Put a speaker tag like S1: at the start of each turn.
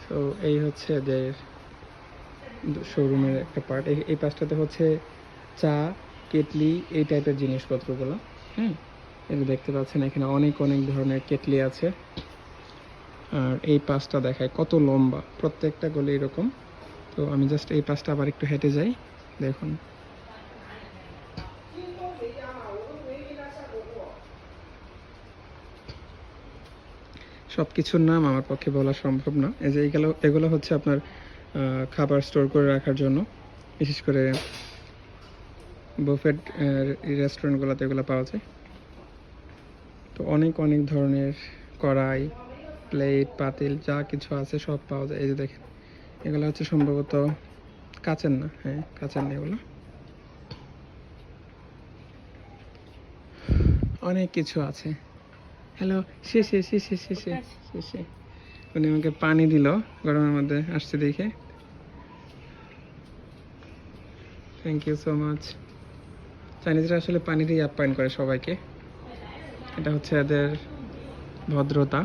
S1: তো এই হচ্ছে এদের শোরুমের একটা পার্ট। এই পাশটাতে হচ্ছে চা, কেটলি, এই টাইপের জিনিসপত্রগুলো। হুম, এগুলো দেখতে পাচ্ছেন এখানে অনেক অনেক ধরনের কেটলি আছে। আর এই পাশটা দেখায় কত লম্বা, প্রত্যেকটা গলি এরকম। তো আমি জাস্ট এই পাশটা আবার একটু হেঁটে যাই। দেখুন সব কিছুর নাম আমার পক্ষে বলা সম্ভব না। এই যে এগুলো হচ্ছে আপনার খাবার স্টোর করে রাখার জন্য, বিশেষ করে বুফেট রেস্টুরেন্টগুলোতে এগুলো পাওয়া যায়। তো অনেক অনেক ধরনের কড়াই, প্লেট, পাতিল যা কিছু আছে সব পাওয়া যায়। এই যে দেখেন এগুলো হচ্ছে সম্ভবত কাচের না, হ্যাঁ কাচের না এগুলো। অনেক কিছু আছে। হ্যালো, শেষে শেষে শেষে শেষে উনি আমাকে পানি দিল গরমের মধ্যে আসছে দেখে। Thank you so much. চাইনিজরা আসলে পানি দিয়ে আপ্যায়ন করে সবাইকে, এটা হচ্ছে এদের ভদ্রতা।